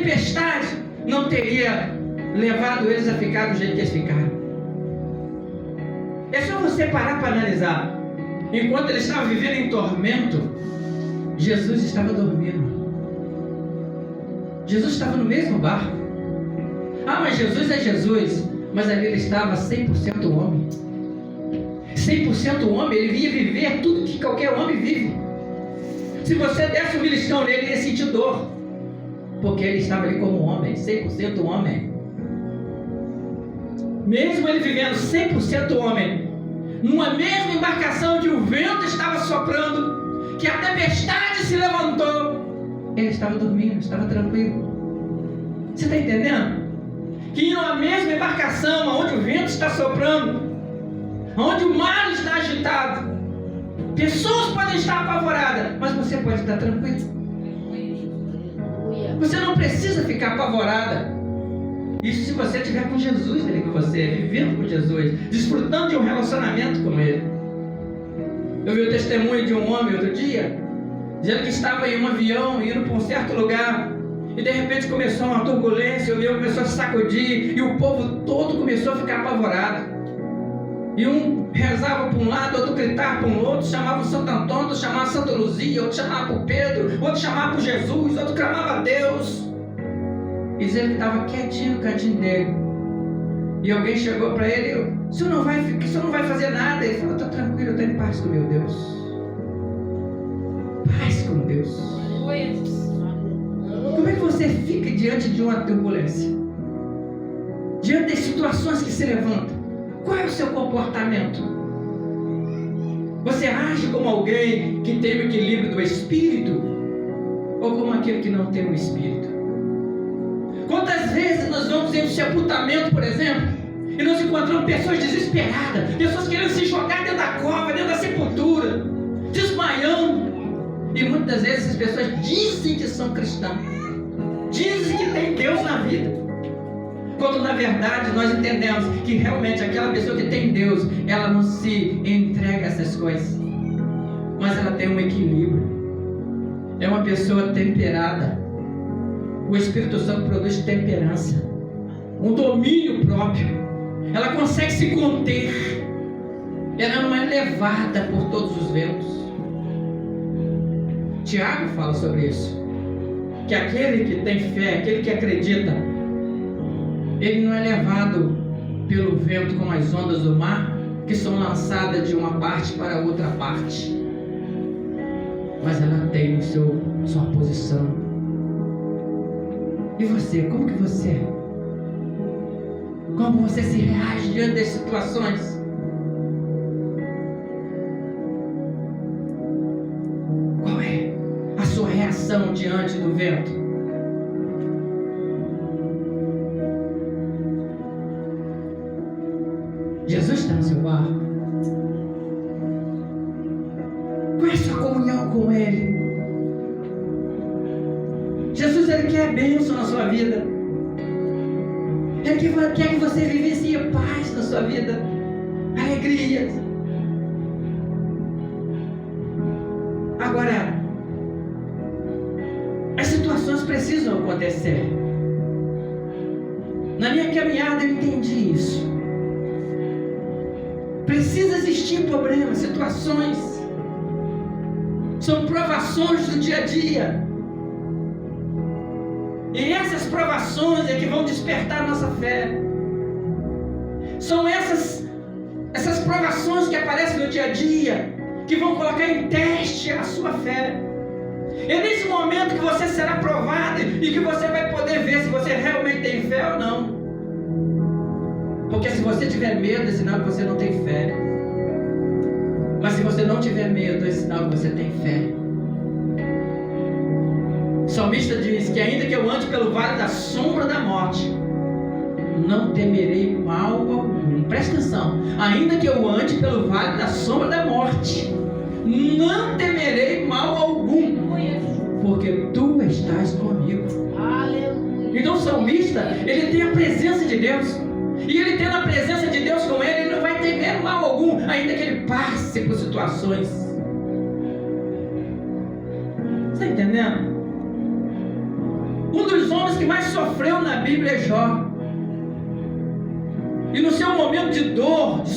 tempestade não teria levado eles a ficar do jeito que eles ficaram. É só você parar para analisar. Enquanto eles estavam vivendo em tormento, Jesus estava dormindo. Jesus estava no mesmo barco. Ah, mas Jesus é Jesus. Mas ali ele estava 100% homem. 100% homem, ele ia viver tudo que qualquer homem vive. Se você desse um beliscão nele, ele ia sentir dor. Porque ele estava ali como homem, 100% homem. Mesmo ele vivendo 100% homem, numa mesma embarcação que o vento estava soprando, que a tempestade se levantou, ele estava dormindo, estava tranquilo. Você está entendendo? Que numa mesma embarcação, onde o vento está soprando, onde o mar está agitado, pessoas podem estar apavoradas, mas você pode estar tranquilo. Você não precisa ficar apavorada. Isso se você estiver com Jesus ali com você, vivendo com Jesus, desfrutando de um relacionamento com Ele. Eu vi o testemunho de um homem outro dia, dizendo que estava em um avião, indo para um certo lugar, e de repente começou uma turbulência, o avião começou a sacudir, e o povo todo começou a ficar apavorado. E um rezava para um lado, outro gritava para um outro, chamava o Santo Antônio, outro chamava Santa Luzia, outro chamava para o Pedro, outro chamava para Jesus, outro clamava a Deus. E dizendo que estava quietinho no cantinho dele. E alguém chegou para ele: o senhor não vai fazer nada? Ele falou: estou tranquilo, eu estou em paz com meu Deus. Paz com Deus. Como é que você fica diante de uma turbulência? Diante das situações que se levantam? Qual é o seu comportamento? Você age como alguém que tem o equilíbrio do espírito? Ou como aquele que não tem o espírito? Quantas vezes nós vamos em um sepultamento, por exemplo, e nós encontramos pessoas desesperadas, pessoas querendo se jogar dentro da cova, dentro da sepultura, desmaiando. E muitas vezes essas pessoas dizem que são cristãos, dizem que tem Deus na vida, quando na verdade nós entendemos que realmente aquela pessoa que tem Deus, ela não se entrega a essas coisas, mas ela tem um equilíbrio, é uma pessoa temperada. O Espírito Santo produz temperança, um domínio próprio. Ela consegue se conter. Ela não é levada por todos os ventos. Tiago fala sobre isso, que aquele que tem fé, aquele que acredita, ele não é levado pelo vento como as ondas do mar, que são lançadas de uma parte para outra parte, mas ela tem sua posição. E você, como que você é? Como você se reage diante das situações? Qual é a sua reação diante do vento? Jesus está no seu barco. Qual é a sua comunhão com Ele? Jesus, Ele quer bênção na sua vida. Ele quer que você vivencie paz na sua vida, alegria. Agora, as situações precisam acontecer. Na minha caminhada eu entendi isso. Precisa existir problemas, situações. São provações do dia a dia. E essas provações é que vão despertar a nossa fé. São essas provações que aparecem no dia a dia que vão colocar em teste a sua fé. É nesse momento que você será provado e que você vai poder ver se você realmente tem fé ou não. Porque se você tiver medo, é sinal que você não tem fé. Mas se você não tiver medo, é sinal que você tem fé. O salmista diz que ainda que eu ande pelo vale da sombra da morte, não temerei mal algum. Presta atenção. Ainda que eu ande pelo vale da sombra da morte, não temerei mal algum, porque tu estás comigo. Aleluia. Então o salmista, ele tem a presença de Deus. E ele tendo a presença de Deus com ele, ele não vai temer mal algum, ainda que ele passe por situações. Você está entendendo? Um dos homens que que mais sofreu na Bíblia é Jó. E no seu momento de dor, de